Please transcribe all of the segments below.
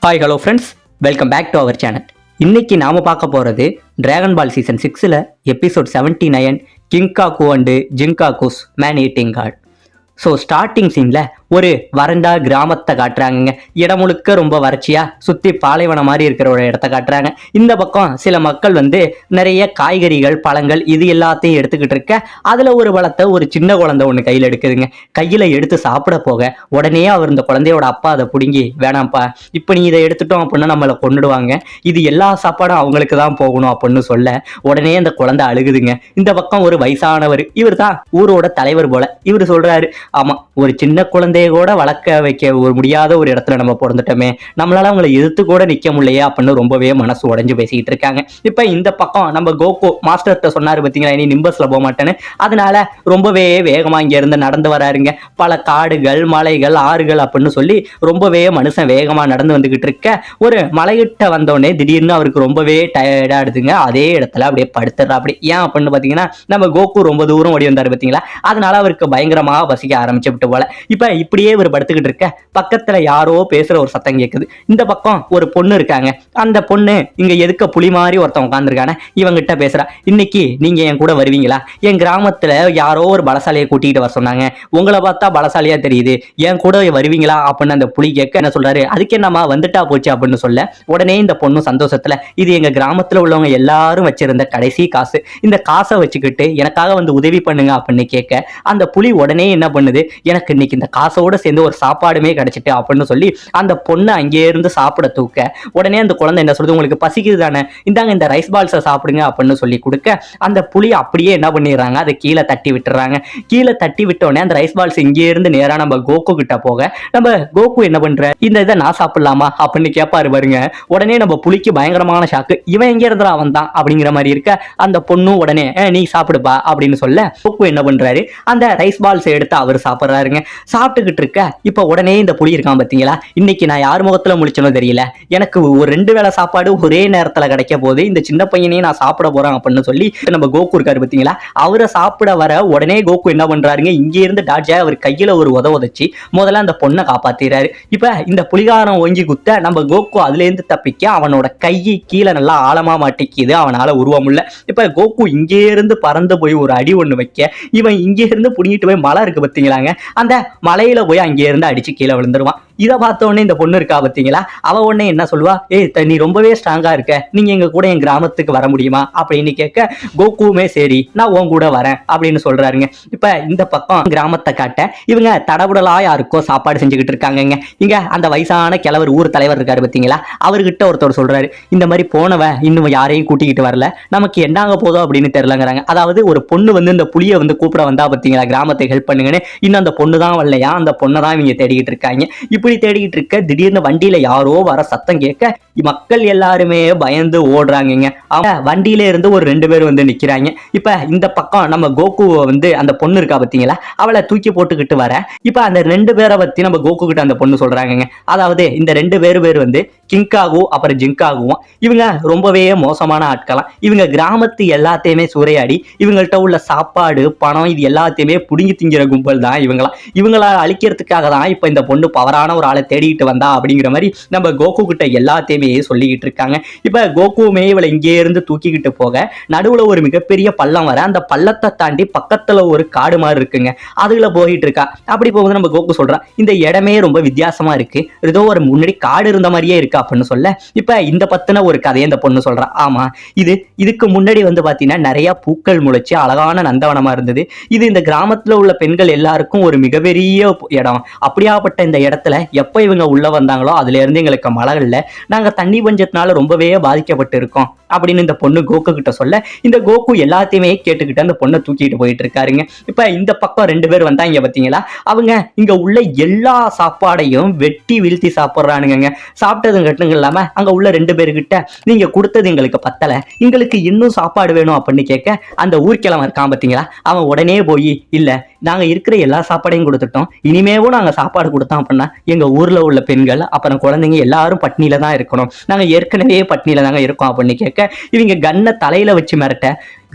Hi hello friends, welcome back to our channel. இன்னைக்கு நாம பார்க்க போகிறது டிராகன் பால் சீசன் 6ல் episode 79 Kinkaku and Ginkaku's man eating gourd. So starting சீனில் ஒரு வறண்டா கிராமத்தை காட்டுறாங்க. இடம் முழுக்க ரொம்ப வறட்சியா சுற்றி பாலைவனம் மாதிரி இருக்கிற ஒரு இடத்த காட்டுறாங்க. இந்த பக்கம் சில மக்கள் நிறைய காய்கறிகள் பழங்கள் இது எல்லாத்தையும் எடுத்துக்கிட்டு இருக்க அதில் ஒரு பழத்தை ஒரு சின்ன குழந்தை ஒன்று கையில் எடுக்குதுங்க. கையில் எடுத்து சாப்பிட போக உடனே அவர் இந்த குழந்தையோட அப்பா அதை பிடுங்கி, வேணாம்ப்பா, இப்போ நீ இதை எடுத்துட்டோம் அப்படின்னா நம்மளை கொண்டுடுவாங்க, இது எல்லா சாப்பாடும் அவங்களுக்கு தான் போகணும் அப்படின்னு சொல்ல உடனே அந்த குழந்தை அழுகுதுங்க. இந்த பக்கம் ஒரு வயசானவர், இவர் தான் ஊரோட தலைவர் போல, இவர் சொல்றாரு, ஆமா, ஒரு சின்ன குழந்தைய கூட வளர்க்க வைக்க முடியாத ஒரு இடத்துல நம்ம பிறந்துட்டோமே, நம்மளால அவங்களை எதிர்த்து கூட நிக்க முடியலையே அப்படின்னு ரொம்பவே மனசு உடைஞ்சு பேசிக்கிட்டு இருக்காங்க. இப்ப இந்த பக்கம் நம்ம கோகு மாஸ்டர்கிட்ட சொன்னாரு பார்த்தீங்களா, இனி நிம்பஸ்ல போக மாட்டேன்னு, அதனால ரொம்பவே வேகமா இங்க இருந்து நடந்து வராருங்க. பல காடுகள் மலைகள் ஆறுகள் அப்படின்னு சொல்லி ரொம்பவே மனுஷன் வேகமா நடந்து வந்துகிட்டு இருக்க ஒரு மலையிட்ட வந்தோடனே திடீர்னு அவருக்கு ரொம்பவே டயர்டா எடுதுங்க. அதே இடத்துல அப்படியே படுத்துறா. அப்படி ஏன் அப்படின்னு பாத்தீங்கன்னா, நம்ம கோகு ரொம்ப தூரம் ஓடி வந்தாரு பார்த்தீங்களா, அதனால அவருக்கு பயங்கரமா வசிக்க ஆரம்பிச்சு விட்டு போல. இப்ப இப்படியே ஒரு படுத்துக்கிட்டு இருக்க பக்கத்துல யாரோ பேசுற ஒரு சத்தம் கேட்குது. இந்த பக்கம் ஒரு பொண்ணு இருக்காங்க. அந்த பொண்ணு இங்க எதுக்க புலி மாதிரி ஒருத்தன் உட்காந்துருக்கானே இவங்கிட்ட பேசுறா. இன்னைக்கு நீங்க என் கூட வருவீங்களா? என் கிராமத்துல யாரோ ஒரு பலசாலியை கூட்டிகிட்டு வர சொன்னாங்க, உங்களை பார்த்தா பலசாலியா தெரியுது, என் கூட வருவீங்களா அப்படின்னு அந்த புலி கேட்க என்ன சொல்றாரு, அதுக்கு என்னமா வந்துட்டா போச்சு அப்படின்னு சொல்ல உடனே இந்த பொண்ணு சந்தோஷத்துல, இது எங்க கிராமத்துல உள்ளவங்க எல்லாரும் வச்சிருந்த கடைசி காசு, இந்த காசை வச்சுக்கிட்டு எனக்காக வந்து உதவி பண்ணுங்க அப்படின்னு கேட்க அந்த புலி உடனே என்ன பண்ணுது, எனக்கு இன்னைக்கு இந்த காசோட சேர்ந்து ஒரு சாப்பாடுமே கிடைச்சிட்டு அப்படின்னு சொல்லி அந்த பொண்ணை அங்கே இருந்து சாப்பிட தூக்க உடனே அந்த குழந்தை என்ன சொல்றது, உங்களுக்கு பசிக்குது தானே, இந்தாங்க இந்த ரைஸ் பால்ஸை சாப்பிடுங்க அப்படின்னு சொல்லி கொடுக்க அந்த புலி அப்படியே என்ன பண்ணிடுறாங்க, அதை கீழே தட்டி விட்டுறாங்க. கீழே தட்டி விட்டோடனே அந்த ரைஸ் பால்ஸ் இங்கே இருந்து நேரா நம்ம கோகு கிட்ட போக நம்ம கோகு என்ன பண்ற, இந்த இதை நான் சாப்பிடலாமா அப்படின்னு கேட்பாரு பாருங்க. உடனே நம்ம புலிக்கு பயங்கரமான ஷாக்கு, இவன் எங்க இருந்தா அவன் தான் அப்படிங்கிற மாதிரி இருக்க அந்த பொண்ணும் உடனே நீ சாப்பிடுப்பா அப்படின்னு சொல்ல கோகு என்ன பண்றாரு, அந்த ரைஸ் பால்ஸ் எடுத்து அவர் சாப்பிட்றாருங்க. சாப்பிட்டுக்கிட்டு இருக்க இப்ப உடனே இந்த புலி இருக்கான் பாத்தீங்களா, இன்னைக்கு நான் யார் முகத்துல முடிச்சனோ தெரியல, எனக்கு ஒரு 2 வேளை சாப்பாடு ஒரே நேரத்துல கிடைக்க போது, இந்த சின்ன பையனையும் நான் சாப்பிட போறேன் அப்படின்னு சொல்லி நம்ம கோகு இருக்காரு பாத்தீங்களா, அவரை சாப்பிட வர உடனே கோகு என்ன பண்றாருங்க, இங்க இருந்து டாட்ஜா அவர் கையில ஒரு உதச்சி முதல்ல அந்த பொண்ணை காப்பாத்திடுறாரு. இப்ப இந்த புலிகாரம் ஒங்கி குத்த நம்ம கோகு அதுல இருந்து தப்பிக்க அவனோட கையை கீழே நல்லா ஆழமா மாட்டிக்குது, அவனால உருவம் இல்ல. இப்ப கோகு இங்கே இருந்து பறந்து போய் ஒரு அடி ஒண்ணு வைக்க இவன் இங்கே இருந்து புடிங்கிட்டு போய் மலை இருக்கு பாத்தீங்களாங்க, அந்த மலையில போய் அங்கே இருந்து அடிச்சு கீழே விழுந்துருவான். இதை பார்த்த உடனே இந்த பொண்ணு இருக்கா பார்த்தீங்களா, அவ உடனே என்ன சொல்லுவா, நீ ரொம்பவே ஸ்ட்ராங்கா இருக்க, நீங்க எங்க கூட என் கிராமத்துக்கு வர முடியுமா அப்படின்னு கேட்க கோகுவுமே சரி நான் உன் கூட வரேன் அப்படின்னு சொல்றாருங்க. இப்ப இந்த பக்கம் கிராமத்தை காட்ட இவங்க தடபுடலா யாருக்கோ சாப்பாடு செஞ்சுக்கிட்டு இருக்காங்க. இங்க அந்த வயசான கிழவர் ஊர் தலைவர் இருக்காரு பார்த்தீங்களா, அவர்கிட்ட ஒருத்தர் சொல்றாரு, இந்த மாதிரி போனவ இன்னும் யாரையும் கூட்டிக்கிட்டு வரல, நமக்கு என்னாங்க போதும் அப்படின்னு தெரியலங்கிறாங்க. அதாவது ஒரு பொண்ணு இந்த புலியை கூப்பிட வந்தா பார்த்தீங்களா, கிராமத்தை ஹெல்ப் பண்ணுங்கன்னு, இன்னும் அந்த பொண்ணு தான் வரலையா, அந்த பொண்ணை தான் இவங்க தேடிக்கிட்டு இருக்காங்க. இப்படி தேடிக்கிட்டு இருக்க திடீர்னு வண்டியில யாரோ வர சத்தம் கேட்க மக்கள் எல்லாருமே பயந்து ஓடுறாங்க. வண்டியில இருந்து ஒரு 2 பேர் நிக்கிறாங்க. இப்ப இந்த பக்கம் நம்ம கோகுவை அந்த பொண்ணு இருக்கா பாத்தீங்களா, அவளை தூக்கி போட்டுக்கிட்டு வர இப்ப அந்த 2 பேரை பத்தி நம்ம கோகு கிட்ட அந்த பொண்ணு சொல்றாங்க. அதாவது இந்த 2 பேர் கிங்காகு அப்புறம் ஜிங்காகுவும் இவங்க ரொம்பவே மோசமான ஆட்களாம். இவங்க கிராமத்து எல்லாத்தையுமே சூறையாடி இவங்கள்ட்ட உள்ள சாப்பாடு பணம் இது எல்லாத்தையுமே புடுங்கி திங்கிற கும்பல் தான் இவங்களாம். இவங்கள அழிக்கிறதுக்காக தான் இப்ப இந்த பொண்ணு பவரான ஒரு ஆளை தேடிக்கிட்டு வந்தா அப்படிங்கிற மாதிரி நம்ம கோகு கிட்ட எல்லாத்தையுமே சொல்லிக்கிட்டு இருக்காங்க. இப்ப கோகுவுமே இவளை இங்கே இருந்து தூக்கிக்கிட்டு போக நடுவுல ஒரு மிகப்பெரிய பள்ளம் வர, அந்த பள்ளத்தை தாண்டி பக்கத்துல ஒரு காடு மாதிரி இருக்குங்க, அதுல போயிட்டு இருக்கா. அப்படி போகும்போது நம்ம கோகு சொல்றான், இந்த இடமே ரொம்ப வித்தியாசமா இருக்கு, ஏதோ ஒரு முன்னாடி காடு இருந்த மாதிரியே இருக்கு அப்படின்னு சொல்ல இப்ப இந்த பத்தின ஒரு கதையை இந்த பொண்ணு சொல்றான். ஆமா, இதுக்கு முன்னாடி பாத்தீங்கன்னா நிறைய பூக்கள் முளைச்சு அழகான நந்தவனமா இருந்தது. இது இந்த கிராமத்துல உள்ள பெண்கள் எல்லாருக்கும் ஒரு மிகப்பெரிய இடம். அப்படியாப்பட்ட இந்த இடத்துல எப்ப இவங்க உள்ள வந்தாங்களோ அதுல இருந்து எங்களுக்கு மழை இல்லை, நாங்க தண்ணி பஞ்சத்தினால ரொம்பவே பாதிக்கப்பட்டு இருக்கோம் அப்படின்னு இந்த பொண்ணு கோகு கிட்ட சொல்ல இந்த கோகு எல்லாத்தையுமே கேட்டுக்கிட்டு அந்த பொண்ணை தூக்கிட்டு போயிட்டு இருக்காருங்க. இப்ப இந்த பக்கம் 2 பேர் வந்தாங்க பாத்தீங்களா, அவங்க இங்க உள்ள எல்லா சாப்பாடையும் வெட்டி வீழ்த்தி சாப்பிட்றானுங்க. சாப்பிட்டது கட்டுங்க இல்லாம அங்க உள்ள 2 பேருக்கிட்ட, நீங்க கொடுத்தது எங்களுக்கு பத்தல, எங்களுக்கு இன்னும் சாப்பாடு வேணும் அப்படின்னு கேட்க அந்த ஊர்க்கிழமை இருக்கான் பாத்தீங்களா, அவன் உடனே போய், இல்ல நாங்க இருக்கிற எல்லா சாப்பாடையும் கொடுத்துட்டோம், இனிமேவும் நாங்க சாப்பாடு கொடுத்தோம் அப்படின்னா எங்க ஊர்ல உள்ள பெண்கள் அப்புறம் குழந்தைங்க எல்லாரும் பட்னியில தான் இருக்கணும், நாங்க ஏற்கனவே பட்னியில தாங்க இருக்கோம் அப்படின்னு கேட்க இவங்க கண்ணை தலையில வச்சு மிரட்ட,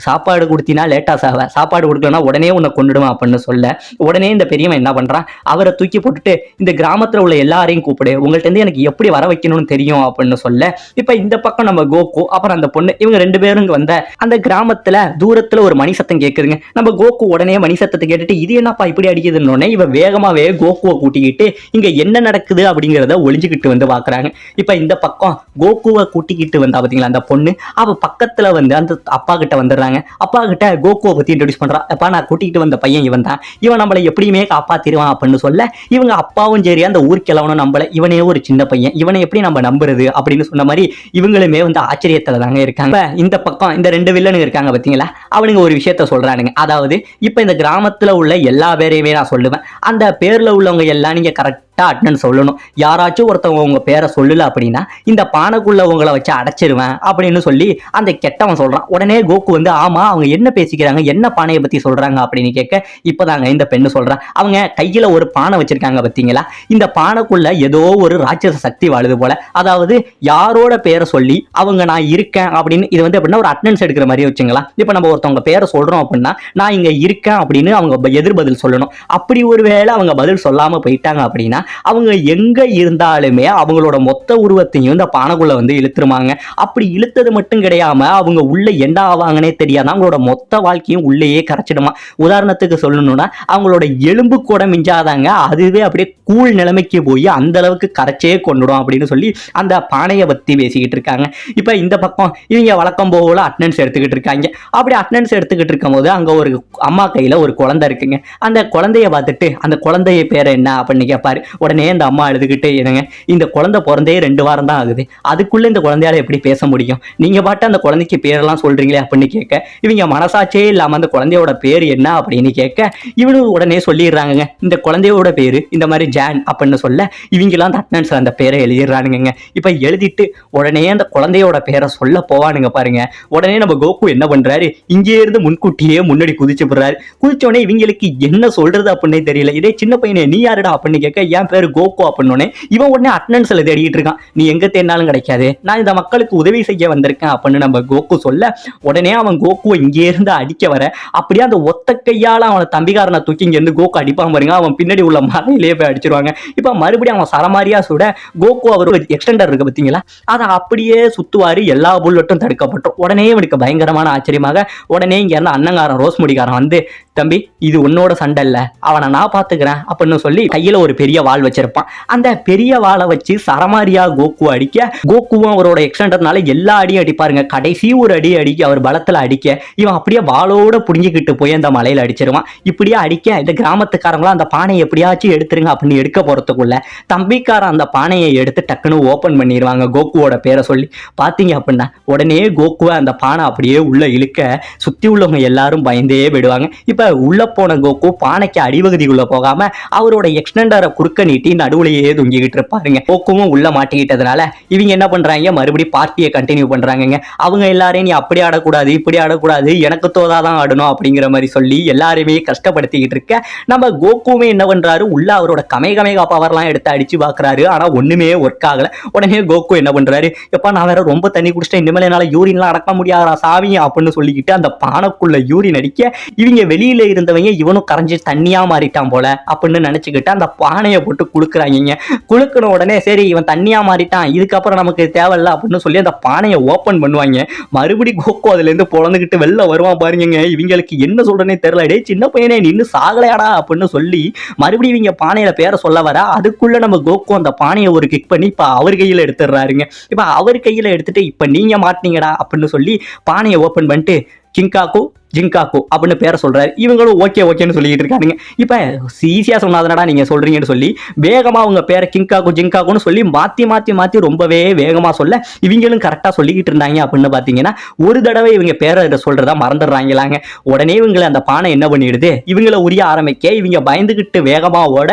சாப்பாடு கொடுத்தினா லேட்டா சாவ, சாப்பாடு கொடுக்கலனா உடனே உன்னை கொண்டுடுவேன் அப்படின்னு சொல்ல, உடனே இந்த பெரியவன் என்ன பண்றான், அவரை தூக்கி போட்டுட்டு இந்த கிராமத்துல உள்ள எல்லாரையும் கூப்பிடு, உங்கள்ட்ட இருந்து எனக்கு எப்படி வர வைக்கணும்னு தெரியும் அப்படின்னு சொல்ல, இப்ப இந்த பக்கம் நம்ம கோகு அப்புறம் அந்த பொண்ணு இவங்க 2 பேரும் இங்க வந்த அந்த கிராமத்துல தூரத்துல ஒரு மணி சத்தம் கேக்குதுங்க. நம்ம கோகு உடனே மணி சத்தத்தை கேட்டுட்டு இது என்னப்பா இப்படி அடிக்குதுன்னு இவ வேகமாவே கோகுவை கூட்டிக்கிட்டு இங்க என்ன நடக்குது அப்படிங்கறத ஒளிஞ்சுக்கிட்டு வந்து பாக்குறாங்க. இப்ப இந்த பக்கம் கோகுவை கூட்டிக்கிட்டு வந்தா பாத்தீங்களா அந்த பொண்ணு, அவ பக்கத்துல வந்து அந்த அப்பா கிட்ட வந்துடுறாங்க. அப்பா கிட்ட கோகுவை பத்தி இன்ட்ரோடியூஸ் பண்றா. அப்பா நான் கூட்டிகிட்டு வந்த பையன் இவன் தான், இவன் நம்மளை எப்படியுமே காப்பாத்திடுவான் அப்படின்னு சொல்ல, இவங்க அப்பாவும் சரி அந்த ஊருக்கிழவனும் நம்பல, இவனே ஒரு சின்ன பையன், இவனை எப்படி நம்ம நம்புறது அப்படின்னு சொன்ன மாதிரி இவங்களுமே வந்து ஆச்சரியத்துல தாங்க இருக்காங்க. இந்த பக்கம் இந்த 2 வில்லனுங்க இருக்காங்க பாத்தீங்களா, அவனுங்க ஒரு விஷயத்த சொல்றானுங்க. அதாவது இப்ப இந்த கிராமத்துல உள்ள எல்லா பேரையுமே நான் சொல்லுவேன், அந்த பேர்ல உள்ளவங்க எல்லாம் நீங்க கரெக்ட் அட்டெண்டன்ஸ் சொல்லணும். யாராச்சும் ஒருத்தவங்க உங்க பேரை சொல்லல அப்படின்னா இந்த பானைக்குள்ள உங்களை வச்சு அடைச்சிருவேன் அப்படின்னு சொல்லி அந்த கெட்டவன் சொல்றான். உடனே கோகு வந்து ஆமா அவங்க என்ன பேசிக்கிறாங்க, என்ன பானையை பத்தி சொல்றாங்க அப்படின்னு கேட்க, இப்பதாங்க இந்த பெண்ணு சொல்றான், அவங்க கையில ஒரு பானை வச்சிருக்காங்க பாத்தீங்களா, இந்த பானைக்குள்ள ஏதோ ஒரு ராட்சச சக்தி வாழுது போல. அதாவது யாரோட பேரை சொல்லி அவங்க நான் இருக்கேன் அப்படின்னு, இது வந்து எப்படின்னா ஒரு அட்டெண்டன்ஸ் எடுக்கிற மாதிரி வச்சுங்களா. இப்ப நம்ம ஒருத்தவங்க பேரை சொல்றோம் அப்படின்னா நான் இங்க இருக்கேன் அப்படின்னு அவங்க எதிர்பதில் சொல்லணும். அப்படி ஒருவேளை அவங்க பதில் சொல்லாம போயிட்டாங்க அப்படின்னா அவங்க எங்க இருந்தாலுமே அவங்களோட மொத்த உருவத்தையும் இந்த பானைக்குள்ள வந்து இழுத்துருமாங்க. அப்படி இழுத்தது மட்டும் கிடையாம அவங்க உள்ள என்ன ஆவாங்கன்னே தெரியாத அவங்களோட மொத்த வாழ்க்கையும் உள்ளேயே கரைச்சிடுமா. உதாரணத்துக்கு சொல்லணும்னா அவங்களோட எலும்பு கூட மிஞ்சாதாங்க, அதுவே அப்படியே கூழ் நிலைமைக்கு போய் அந்த அளவுக்கு கரைச்சே கொண்டுடும் அப்படின்னு சொல்லி அந்த பானையை பத்தி பேசிக்கிட்டு இருக்காங்க. இப்ப இந்த பக்கம் இவங்க வழக்கம் போல அட்டெண்டன்ஸ் எடுத்துக்கிட்டு இருக்காங்க. அப்படி அட்டெண்டன்ஸ் எடுத்துக்கிட்டு இருக்கும் போது அங்க ஒரு அம்மா கையில ஒரு குழந்தை இருக்குங்க. அந்த குழந்தைய பார்த்துட்டு அந்த குழந்தைய பேரை என்ன அப்படின்னு கேட்பாரு. உடனே அந்த அம்மா எழுதுகிட்டே, என்னங்க இந்த குழந்தை பிறந்தே 2 வாரம் தான் ஆகுது, அதுக்குள்ள இந்த குழந்தையால எப்படி பேச முடியும், நீங்க பாட்டு அந்த குழந்தைக்கு பேரெல்லாம் சொல்றீங்களே அப்படின்னு கேட்க, இவங்க மனசாச்சே இல்லாம அந்த குழந்தையோட பேர் என்ன அப்படின்னு கேட்க, இவனு உடனே சொல்லிடுறாங்க இந்த குழந்தையோட பேரு இந்த மாதிரி ஜான் அப்படின்னு சொல்ல, இவங்கெல்லாம் அந்த அட்டெண்டன்ஸ்ல அந்த பேரை எழுதிடுறானுங்க. இப்ப எழுதிட்டு உடனே அந்த குழந்தையோட பேரை சொல்ல போவானுங்க பாருங்க. உடனே நம்ம கோகு என்ன பண்றாரு, இங்கே இருந்து முன்கூட்டியே முன்னாடி குதிச்சு போடுறாரு. குதிச்சோடனே இவங்களுக்கு என்ன சொல்றது அப்படின்னு தெரியல. இதே சின்ன பையனே நீ யாருடா அப்படின்னு கேட்க, என் பேரு கோகு அப்படின்னு இவன் உடனே அட்டெண்டன்ஸ்ல தேடிட்டு இருக்கான். நீ எங்க தேடினாலும் கிடைக்காது, நான் இந்த மக்களுக்கு உதவி செய்ய வந்திருக்கேன் அப்படின்னு நம்ம கோகு சொல்ல, உடனே அவன் கோகுவை இங்கே இருந்து அடிக்க வர, அப்படியே அந்த ஒத்த கையால அவனை தம்பிக்காரனை தூக்கி இங்க இருந்து கோகு அடிப்பான் பாருங்க, அவன் பின்னாடி உள்ள மலையிலே போய் அடிச்சிருவாங்க. இப்ப மறுபடியும் அவன் சரமாரியா சுட கோகு அவர் எக்ஸ்டெண்டர் இருக்கு பாத்தீங்களா, அதை அப்படியே சுத்துவாரு, எல்லா புல்லட்டும் தடுக்கப்பட்டோம். உடனே இவனுக்கு பயங்கரமான ஆச்சரியமாக உடனே இங்க இருந்த அண்ணங்காரன் ரோஸ் முடிக்காரன் வந்து, தம்பி இது உன்னோட சண்டை இல்ல, அவனை நான் பாத்துக்கிறேன் அப்படின்னு சொல்லி கையில ஒரு பெரிய வாள் வச்சிருப்பான். அந்த பெரிய வாளை வச்சு சரமாரியா கோகு அடிக்க, கோகுவும் அவரோட எக்ஸ்டெண்டர்னால எல்லா அடியும் அடிப்பாருங்க. கடைசி ஒரு அடி அடிக்க அவர் பலத்துல அடிக்க, இவன் அப்படியே வாளோட புடிஞ்சுக்கிட்டு போய் அந்த மலையில அடிச்சிருவான். இப்படியே அடிக்க இந்த கிராமத்துக்காரங்களும் அந்த பானையை எப்படியாச்சும் எடுத்துருங்க அப்படின்னு எடுக்க போறதுக்குள்ள தம்பிக்காரன் அந்த பானையை எடுத்து டக்குன்னு ஓபன் பண்ணிடுவாங்க கோகுவோட பேரை சொல்லி. பாத்தீங்க அப்படின்னா உடனே கோகுவை அந்த பானை அப்படியே உள்ள இழுக்க சுத்தி உள்ளவங்க எல்லாரும் பயந்தே விடுவாங்க. இப்ப உள்ள போன கோகு பானைக்கு அடிவகுதிக்குள்ள போகாம அவரோட எக்ஸ்டெண்டரை குறுக்க நீட்டி நடுவுலையே தொங்கிக்கிட்டு இருப்பாருங்க. கோகுவும் உள்ள மாட்டிக்கிட்டதுனால இவங்க என்ன பண்றாங்க, மறுபடியும் பார்ட்டியை கண்டினியூ பண்றாங்க. அவங்க எல்லாரையும் நீ அப்படி ஆடக்கூடாது இப்படி ஆடக்கூடாது, எனக்கு தோதாதான் ஆடணும் அப்படிங்கிற மாதிரி சொல்லி எல்லாருமே கஷ்டப்படுத்திக்கிட்டு இருக்க, நம்ம கோகுவுமே என்ன பண்றாரு, உள்ள அவரோட கமேகா பவர்லாம் எடுத்து அடிச்சு பாக்குறாரு. ஆனா ஒண்ணுமே ஒர்க் ஆகல. உடனே கோகு என்ன பண்றாரு, எப்ப நான் வேற ரொம்ப தண்ணி குடிச்சிட்டேன், இனிமேல் என்னால யூரின்லாம் அடக்க முடியாதா சாவி அப்படின்னு சொல்லிக்கிட்டு அந்த பானைக்குள்ள யூரின் அடிக்க, இவங்க வெளியில இருந்தவங்க இவனும் கரைஞ்சி தண்ணியா மாறிட்டான் போல அப்படின்னு நினைச்சுக்கிட்டு அந்த பானையை போட்டு குளுக்குறாங்க. குளுக்குன உடனே சரி இவன் தண்ணியா மாறிட்டான், இதுக்கப்புறம் நமக்கு தேவையில்ல அப்படின்னு சொல்லி அந்த பானையை ஓபன் பண்ணுவாங்க. மறுபடியும் கோகு அதுல இருந்து பொழந்துக்கிட்டு வெளில வருவான் பாருங்க. இவங்களுக்கு என்ன சொல்றேனே தெரியல, டே சின்ன பையனே நின்னு சாகலையாடா அப்படின்னு சொல்லி மறுபடியும் இவங்க பானையில பேரை சொல்ல வர, அதுக்குள்ள நம்ம கோகு அந்த பானையை ஒரு கிக் பண்ணி இப்ப அவர் கையில எடுத்துடுறாருங்க. இப்ப அவர் கையில எடுத்துட்டு இப்ப நீங்க மாட்டீங்கடா அப்படின்னு சொல்லி பானையை ஓபன் பண்ணிட்டு கிங்காக்கு ஜிங்காக்கு அப்படின்னு பேரை சொல்றாரு. இவங்களும் ஓகே ஓகேன்னு சொல்லிட்டு இருக்காங்க. இப்ப ஈஸியா சொன்னாதனடா நீங்க சொல்றீங்கன்னு சொல்லி வேகமா அவங்க பேரை கிங்காக்கு ஜிங்காக்குன்னு சொல்லி மாத்தி மாத்தி மாத்தி ரொம்பவே வேகமா சொல்ல, இவங்களும் கரெக்டா சொல்லிக்கிட்டு இருந்தாங்க. அப்படின்னு பாத்தீங்கன்னா ஒரு தடவை இவங்க பேரை சொல்றதா மறந்துடுறாங்களாங்க. உடனே இவங்களை அந்த பானை என்ன பண்ணிடுது, இவங்களை உரிய ஆரம்பிக்க இவங்க பயந்துகிட்டு வேகமா ஓட,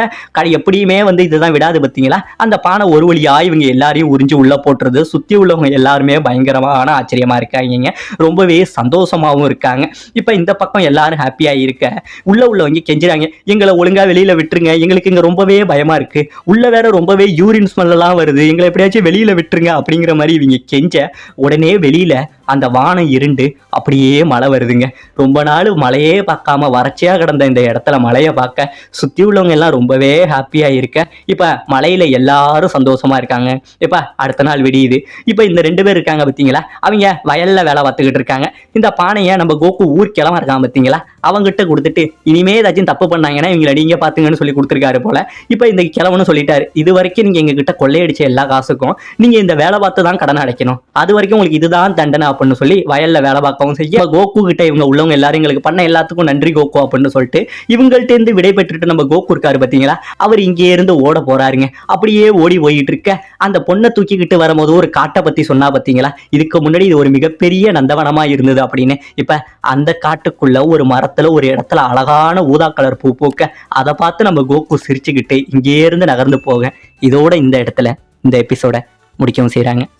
எப்படியுமே வந்து இதுதான் விடாது பாத்தீங்களா. அந்த பானை ஒரு வழியா இவங்க எல்லாரையும் உறிஞ்சு உள்ள போட்டுறது. சுத்தி உள்ளவங்க எல்லாருமே பயங்கரமான ஆச்சரியமா இருக்காங்க, ரொம்பவே சந்தோஷமாவும் இருக்காங்க. இப்ப இந்த பக்கம் எல்லாரும் ஹாப்பியா இருக்க, உள்ளவங்க கெஞ்சுறாங்க, எங்களை ஒழுங்கா வெளியில விட்டுருங்க, எங்களுக்கு இங்க ரொம்பவே பயமா இருக்கு, உள்ள வேற ரொம்பவே யூரின் ஸ்மெல் எல்லாம் வருது, எங்களை எப்படியாச்சும் வெளியில விட்டுருங்க அப்படிங்கிற மாதிரி இவங்க கெஞ்ச, உடனே வெளியில அந்த வானம் இருண்டு அப்படியே மழை வருதுங்க. ரொம்ப நாள் மழையே பார்க்காம வறட்சியா கிடந்த இந்த இடத்துல மழையை பார்க்க சுத்தி உள்ளவங்க எல்லாம் ரொம்பவே ஹாப்பியா இருக்க. இப்ப மழையில எல்லாரும் சந்தோஷமா இருக்காங்க. இப்ப அடுத்த நாள் விடியுது. இப்ப இந்த 2 பேர் இருக்காங்க பார்த்தீங்களா, அவங்க வயல்ல வேலை பார்த்துக்கிட்டு இருக்காங்க. இந்த பானையை நம்ம கோகு ஊர்க்கிழமை இருக்கான் பார்த்தீங்களா, அவங்ககிட்ட கொடுத்துட்டு இனிமே ஏதாச்சும் தப்பு பண்ணாங்கன்னா இவங்களை நீங்க பாத்துங்கன்னு சொல்லி கொடுத்துருக்காரு போல. இப்ப இந்த கிழவனும் சொல்லிட்டாரு, இது வரைக்கும் நீங்க எங்க கிட்ட கொள்ளையடிச்ச எல்லா காசுக்கும் நீங்க இந்த வேலை பார்த்து தான் கடன் அடைக்கணும், அது வரைக்கும் உங்களுக்கு இதுதான் தண்டனை அப்படின்னு சொல்லி வயல்ல வேலை பார்க்கவும் செய்ய கோகு கிட்ட இவங்க உள்ளவங்க எல்லாரும் எங்களுக்கு பண்ண எல்லாத்துக்கும் நன்றி கோகு அப்படின்னு சொல்லிட்டு இவங்கள்ட்ட இருந்து விடை பெற்றுட்டு நம்ம கோகு இருக்காரு பாத்தீங்களா, அவர் இங்கே இருந்து ஓட போறாருங்க. அப்படியே ஓடி போயிட்டு இருக்க அந்த பொண்ணை தூக்கிக்கிட்டு வரும்போது ஒரு காட்டை பத்தி சொன்னா பாத்தீங்களா, இதுக்கு முன்னாடி இது ஒரு மிகப்பெரிய நந்தவனமா இருந்தது அப்படின்னு. இப்ப அந்த காட்டுக்குள்ள ஒரு மரத்துல ஒரு இடத்துல அழகான ஊதா கலர் பூ பூக்க அதை பார்த்து நம்ம கோகு சிரிச்சுக்கிட்டு இங்கே இருந்து நகர்ந்து போக இதோட இந்த இடத்துல இந்த எபிசோட முடிக்கவும் செய்றாங்க.